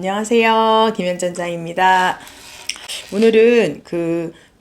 안녕하세요. 김현전장입니다. 오늘은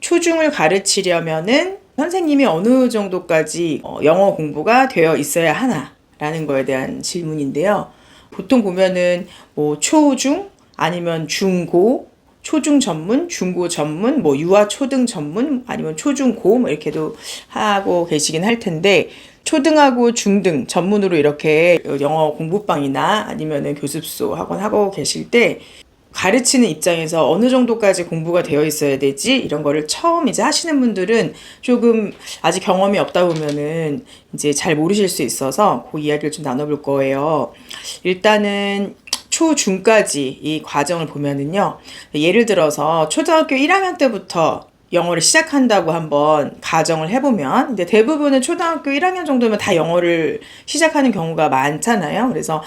초중을 가르치려면은 선생님이 어느 정도까지 영어 공부가 되어 있어야 하나라는 거에 대한 질문인데요. 보통 보면은 뭐 초중 아니면 중고, 초중 전문, 중고 전문, 뭐 유아 초등 전문 아니면 초중고 뭐 이렇게도 하고 계시긴 할 텐데, 초등하고 중등 전문으로 이렇게 영어 공부방이나 아니면은 교습소 학원 하고 계실 때 가르치는 입장에서 어느 정도까지 공부가 되어 있어야 되지? 이런 거를 처음 이제 하시는 분들은 조금 아직 경험이 없다 보면은 이제 잘 모르실 수 있어서 그 이야기를 좀 나눠볼 거예요. 일단은 초중까지 이 과정을 보면은요. 예를 들어서 초등학교 1학년 때부터 영어를 시작한다고 한번 가정을 해보면, 근데 대부분은 초등학교 1학년 정도면 다 영어를 시작하는 경우가 많잖아요. 그래서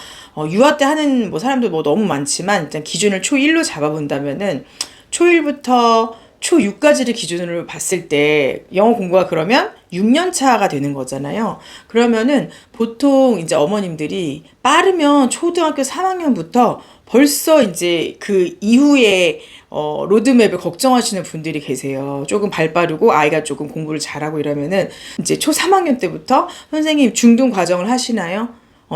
유아 때 하는 뭐 사람들 뭐 너무 많지만 일단 기준을 초1로 잡아본다면은 초1부터 초6까지를 기준으로 봤을 때 영어 공부가 그러면 6년 차가 되는 거잖아요. 그러면은 보통 이제 어머님들이 빠르면 초등학교 3학년부터 벌써 이제 그 이후에 로드맵을 걱정하시는 분들이 계세요. 조금 발 빠르고 아이가 조금 공부를 잘하고 이러면은 이제 초 3학년 때부터 선생님 중등 과정을 하시나요?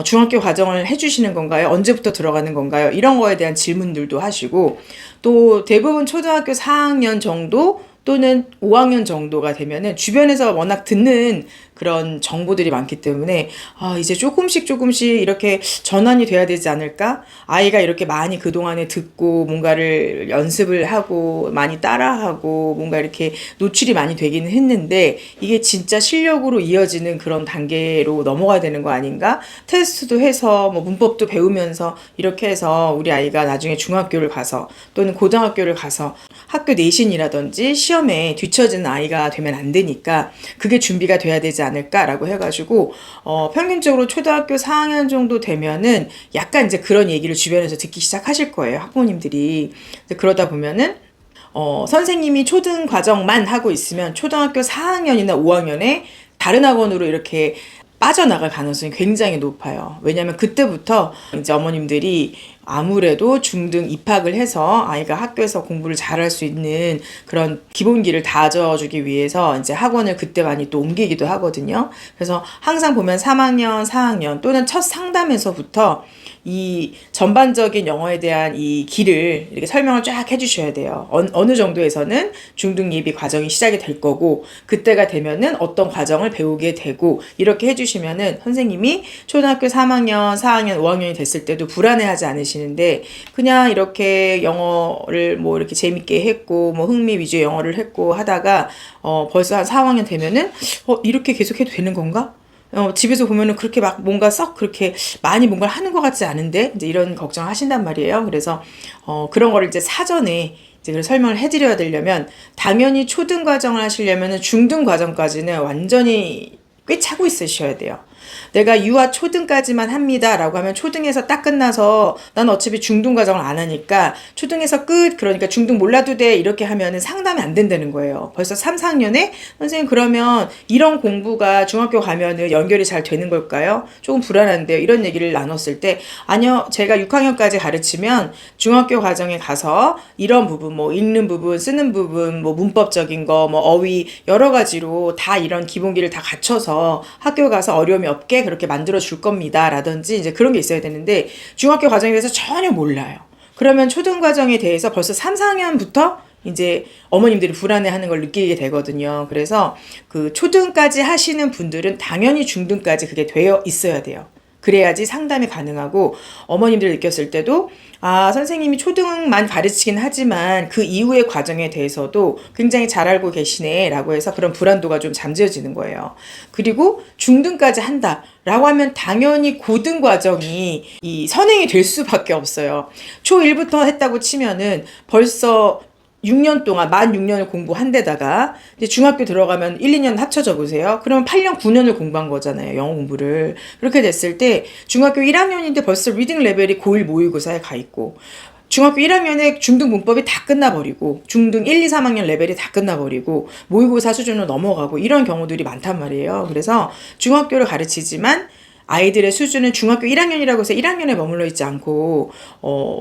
중학교 과정을 해주시는 건가요? 언제부터 들어가는 건가요? 이런 거에 대한 질문들도 하시고, 또 대부분 초등학교 4학년 정도 또는 5학년 정도가 되면은 주변에서 워낙 듣는 그런 정보들이 많기 때문에 이제 조금씩 이렇게 전환이 돼야 되지 않을까? 아이가 이렇게 많이 그동안에 듣고 뭔가를 연습을 하고 많이 따라하고 뭔가 이렇게 노출이 많이 되기는 했는데 이게 진짜 실력으로 이어지는 그런 단계로 넘어가야 되는 거 아닌가? 테스트도 해서 뭐 문법도 배우면서 이렇게 해서 우리 아이가 나중에 중학교를 가서 또는 고등학교를 가서 학교 내신이라든지 시험에 뒤처지는 아이가 되면 안 되니까 그게 준비가 돼야 되지 않을까라고 해가지고 평균적으로 초등학교 4학년 정도 되면은 약간 이제 그런 얘기를 주변에서 듣기 시작하실 거예요, 학부모님들이. 그러다 보면은 선생님이 초등 과정만 하고 있으면 초등학교 4학년이나 5학년에 다른 학원으로 이렇게 빠져나갈 가능성이 굉장히 높아요. 왜냐하면 그때부터 이제 어머님들이 아무래도 중등 입학을 해서 아이가 학교에서 공부를 잘할 수 있는 그런 기본기를 다져주기 위해서 이제 학원을 그때 많이 또 옮기기도 하거든요. 그래서 항상 보면 3학년, 4학년 또는 첫 상담에서부터 이 전반적인 영어에 대한 이 길을 이렇게 설명을 쫙 해주셔야 돼요. 어느 정도에서는 중등 예비 과정이 시작이 될 거고, 그때가 되면은 어떤 과정을 배우게 되고, 이렇게 해주시면은 선생님이 초등학교 3학년, 4학년, 5학년이 됐을 때도 불안해하지 않으시는데, 그냥 이렇게 영어를 뭐 이렇게 재밌게 했고, 뭐 흥미 위주의 영어를 했고 하다가 벌써 한 4학년 되면은 이렇게 계속 해도 되는 건가? 집에서 보면은 그렇게 막 뭔가 썩 그렇게 많이 뭔가를 하는 것 같지 않은데 이제 이런 걱정을 하신단 말이에요. 그래서 그런 거를 이제 사전에 이제 그걸 설명을 해드려야 되려면 당연히 초등 과정을 하시려면은 중등 과정까지는 완전히 꽤 차고 있으셔야 돼요. 내가 유아 초등까지만 합니다 라고 하면 초등에서 딱 끝나서 난 어차피 중등 과정을 안 하니까 초등에서 끝, 그러니까 중등 몰라도 돼 이렇게 하면은 상담이 안 된다는 거예요. 벌써 3, 4학년에 선생님 그러면 이런 공부가 중학교 가면은 연결이 잘 되는 걸까요? 조금 불안한데요. 이런 얘기를 나눴을 때 아니요, 제가 6학년까지 가르치면 중학교 과정에 가서 이런 부분, 뭐 읽는 부분, 쓰는 부분, 뭐 문법적인 거, 뭐 어휘 여러 가지로 다 이런 기본기를 다 갖춰서 학교 가서 어려움이 없게 그렇게 만들어 줄 겁니다 라든지 이제 그런 게 있어야 되는데, 중학교 과정에 대해서 전혀 몰라요. 그러면 초등 과정에 대해서 벌써 3, 4학년부터 이제 어머님들이 불안해하는 걸 느끼게 되거든요. 그래서 그 초등까지 하시는 분들은 당연히 중등까지 그게 되어 있어야 돼요. 그래야지 상담이 가능하고, 어머님들 느꼈을 때도 선생님이 초등만 가르치긴 하지만 그 이후의 과정에 대해서도 굉장히 잘 알고 계시네 라고 해서 그런 불안도가 좀 잠재워지는 거예요. 그리고 중등까지 한다 라고 하면 당연히 고등 과정이 이 선행이 될 수밖에 없어요. 초1부터 했다고 치면은 벌써 6년 동안 만 6년을 공부한 데다가 이제 중학교 들어가면 1, 2년 합쳐져 보세요. 그러면 8년, 9년을 공부한 거잖아요. 영어 공부를. 그렇게 됐을 때 중학교 1학년인데 벌써 리딩 레벨이 고1 모의고사에 가 있고, 중학교 1학년에 중등 문법이 다 끝나버리고 중등 1, 2, 3학년 레벨이 다 끝나버리고 모의고사 수준으로 넘어가고 이런 경우들이 많단 말이에요. 그래서 중학교를 가르치지만 아이들의 수준은 중학교 1학년이라고 해서 1학년에 머물러 있지 않고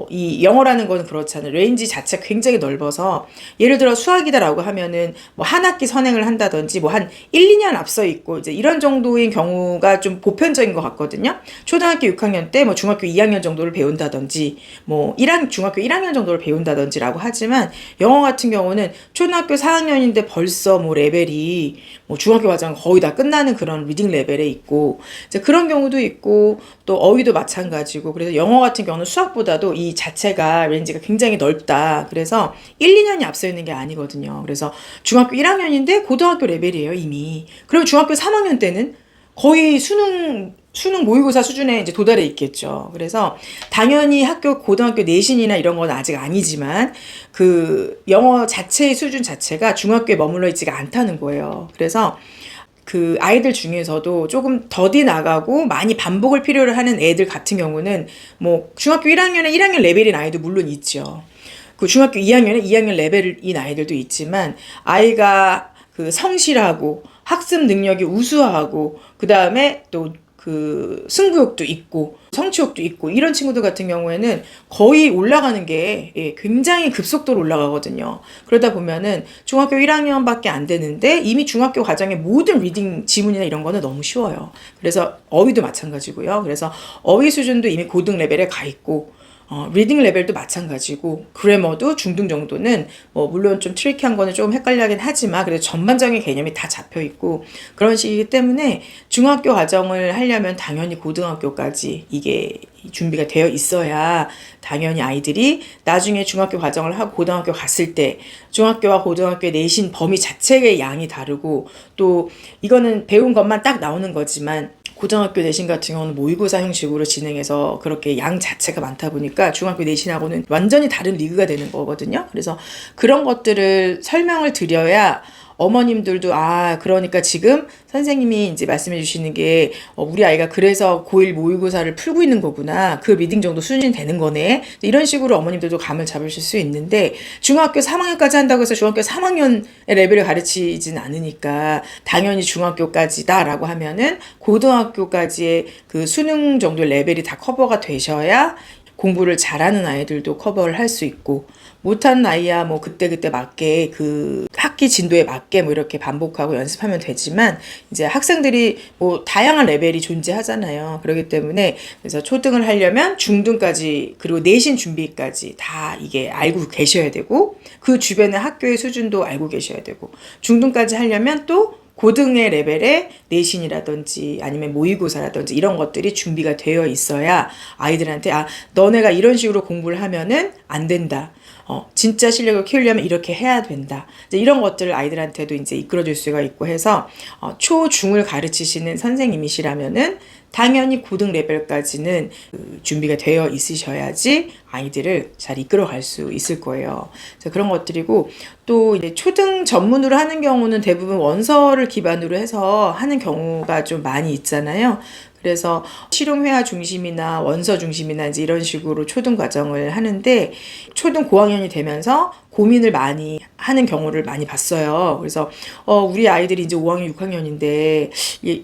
이 영어라는 건 그렇잖아요. 레인지 자체가 굉장히 넓어서 예를 들어 수학이다라고 하면은 뭐 한 학기 선행을 한다든지 뭐 한 1, 2년 앞서 있고 이제 이런 정도인 경우가 좀 보편적인 것 같거든요. 초등학교 6학년 때 뭐 중학교 2학년 정도를 배운다든지 뭐 중학교 1학년 정도를 배운다든지라고 하지만 영어 같은 경우는 초등학교 4학년인데 벌써 뭐 레벨이 뭐 중학교 과정 거의 다 끝나는 그런 리딩 레벨에 있고 이제 그런 경우도 있고 또 어휘도 마찬가지고 그래서 영어 같은 경우는 수학보다도 이 자체가 렌즈가 굉장히 넓다. 그래서 1, 2년이 앞서 있는 게 아니거든요. 그래서 중학교 1학년인데 고등학교 레벨이에요, 이미. 그럼 중학교 3학년 때는 거의 수능 모의고사 수준에 이제 도달해 있겠죠. 그래서 당연히 고등학교 내신이나 이런 건 아직 아니지만 그 영어 자체의 수준 자체가 중학교에 머물러 있지가 않다는 거예요. 그래서 그 아이들 중에서도 조금 더디 나가고 많이 반복을 필요로 하는 애들 같은 경우는 뭐 중학교 1학년에 1학년 레벨인 아이도 물론 있죠. 그 중학교 2학년에 2학년 레벨인 아이들도 있지만 아이가 그 성실하고 학습 능력이 우수하고 그 다음에 또 그 승부욕도 있고 성취욕도 있고 이런 친구들 같은 경우에는 거의 올라가는 게 굉장히 급속도로 올라가거든요. 그러다 보면은 중학교 1학년밖에 안 되는데 이미 중학교 과정의 모든 리딩 지문이나 이런 거는 너무 쉬워요. 그래서 어휘도 마찬가지고요. 그래서 어휘 수준도 이미 고등 레벨에 가 있고 리딩 레벨도 마찬가지고 그래머도 중등 정도는 뭐 물론 좀 트리키한 거는 조금 헷갈리긴 하지만 그래도 전반적인 개념이 다 잡혀 있고 그런 식이기 때문에 중학교 과정을 하려면 당연히 고등학교까지 이게 준비가 되어 있어야 당연히 아이들이 나중에 중학교 과정을 하고 고등학교 갔을 때 중학교와 고등학교의 내신 범위 자체의 양이 다르고 또 이거는 배운 것만 딱 나오는 거지만 고등학교 내신 같은 경우는 모의고사 형식으로 진행해서 그렇게 양 자체가 많다 보니까 중학교 내신하고는 완전히 다른 리그가 되는 거거든요. 그래서 그런 것들을 설명을 드려야 어머님들도 그러니까 지금 선생님이 이제 말씀해 주시는 게 우리 아이가 그래서 고1 모의고사를 풀고 있는 거구나. 그 리딩 정도 수준이 되는 거네. 이런 식으로 어머님들도 감을 잡으실 수 있는데 중학교 3학년까지 한다고 해서 중학교 3학년의 레벨을 가르치진 않으니까 당연히 중학교까지다라고 하면은 고등학교까지의 그 수능 정도의 레벨이 다 커버가 되셔야 공부를 잘하는 아이들도 커버를 할 수 있고 못하는 아이야 뭐 그때그때 맞게 그 학기 진도에 맞게 뭐 이렇게 반복하고 연습하면 되지만 이제 학생들이 뭐 다양한 레벨이 존재하잖아요. 그렇기 때문에 그래서 초등을 하려면 중등까지 그리고 내신 준비까지 다 이게 알고 계셔야 되고 그 주변의 학교의 수준도 알고 계셔야 되고 중등까지 하려면 또 고등의 레벨의 내신이라든지 아니면 모의고사라든지 이런 것들이 준비가 되어 있어야 아이들한테 너네가 이런 식으로 공부를 하면은 안 된다. 진짜 실력을 키우려면 이렇게 해야 된다. 이제 이런 것들을 아이들한테도 이제 이끌어줄 수가 있고 해서 초, 중을 가르치시는 선생님이시라면은 당연히 고등 레벨까지는 준비가 되어 있으셔야지 아이들을 잘 이끌어갈 수 있을 거예요. 그래서 그런 것들이고 또 이제 초등 전문으로 하는 경우는 대부분 원서를 기반으로 해서 하는 경우가 좀 많이 있잖아요. 그래서 실용회화 중심이나 원서 중심이나 이제 이런 식으로 초등 과정을 하는데 초등 고학년이 되면서 고민을 많이 하는 경우를 많이 봤어요. 그래서 우리 아이들이 이제 5학년, 6학년인데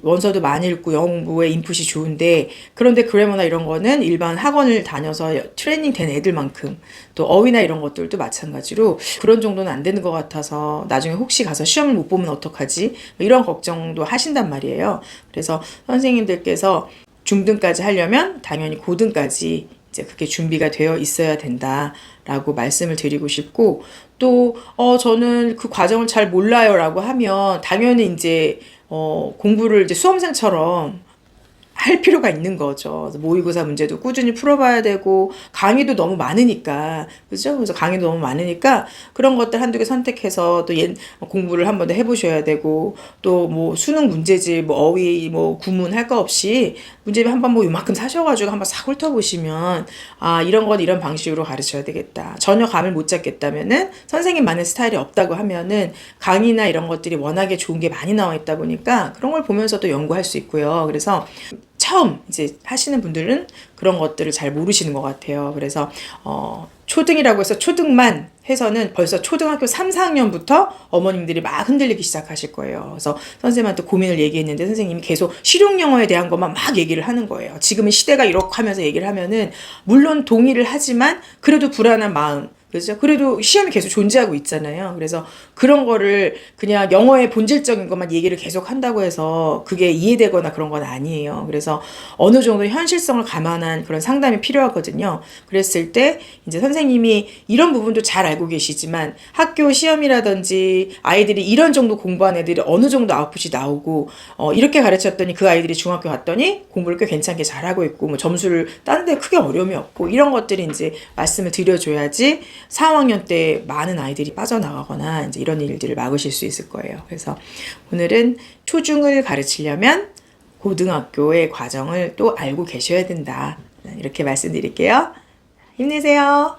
원서도 많이 읽고 영어 공부에 인풋이 좋은데 그런데 그래머나 이런 거는 일반 학원을 다녀서 트레이닝 된 애들만큼 또 어휘나 이런 것들도 마찬가지로 그런 정도는 안 되는 것 같아서 나중에 혹시 가서 시험을 못 보면 어떡하지? 이런 걱정도 하신단 말이에요. 그래서 선생님들께서 중등까지 하려면 당연히 고등까지 이제 그게 준비가 되어 있어야 된다라고 말씀을 드리고 싶고 또 저는 그 과정을 잘 몰라요라고 하면 당연히 이제 공부를 이제 수험생처럼 할 필요가 있는 거죠. 모의고사 문제도 꾸준히 풀어봐야 되고 강의도 너무 많으니까 그죠? 그래서 강의도 너무 많으니까 그런 것들 한두 개 선택해서 또 공부를 한 번 더 해보셔야 되고 또 뭐 수능 문제집 뭐 어휘 뭐 구문 할 거 없이 문제집 한번 뭐 요만큼 사셔가지고 한번 싹 훑어보시면 이런 건 이런 방식으로 가르쳐야 되겠다. 전혀 감을 못 잡겠다면은 선생님만의 스타일이 없다고 하면은 강의나 이런 것들이 워낙에 좋은 게 많이 나와 있다 보니까 그런 걸 보면서도 연구할 수 있고요. 그래서 처음 이제 하시는 분들은 그런 것들을 잘 모르시는 것 같아요. 그래서 초등이라고 해서 초등만 해서는 벌써 초등학교 3, 4학년부터 어머님들이 막 흔들리기 시작하실 거예요. 그래서 선생님한테 고민을 얘기했는데 선생님이 계속 실용영어에 대한 것만 막 얘기를 하는 거예요. 지금은 시대가 이렇게 하면서 얘기를 하면은 물론 동의를 하지만 그래도 불안한 마음, 그렇죠? 그래도 시험이 계속 존재하고 있잖아요. 그래서 그런 거를 그냥 영어의 본질적인 것만 얘기를 계속 한다고 해서 그게 이해되거나 그런 건 아니에요. 그래서 어느 정도 현실성을 감안한 그런 상담이 필요하거든요. 그랬을 때 이제 선생님이 이런 부분도 잘 알고 계시지만 학교 시험이라든지 아이들이 이런 정도 공부한 애들이 어느 정도 아웃풋이 나오고 이렇게 가르쳤더니 그 아이들이 중학교 갔더니 공부를 꽤 괜찮게 잘하고 있고 뭐 점수를 따는데 크게 어려움이 없고 이런 것들이 이제 말씀을 드려줘야지 4학년 때 많은 아이들이 빠져나가거나 이제 이런 일들을 막으실 수 있을 거예요. 그래서 오늘은 초중을 가르치려면 고등학교의 과정을 또 알고 계셔야 된다. 이렇게 말씀드릴게요. 힘내세요.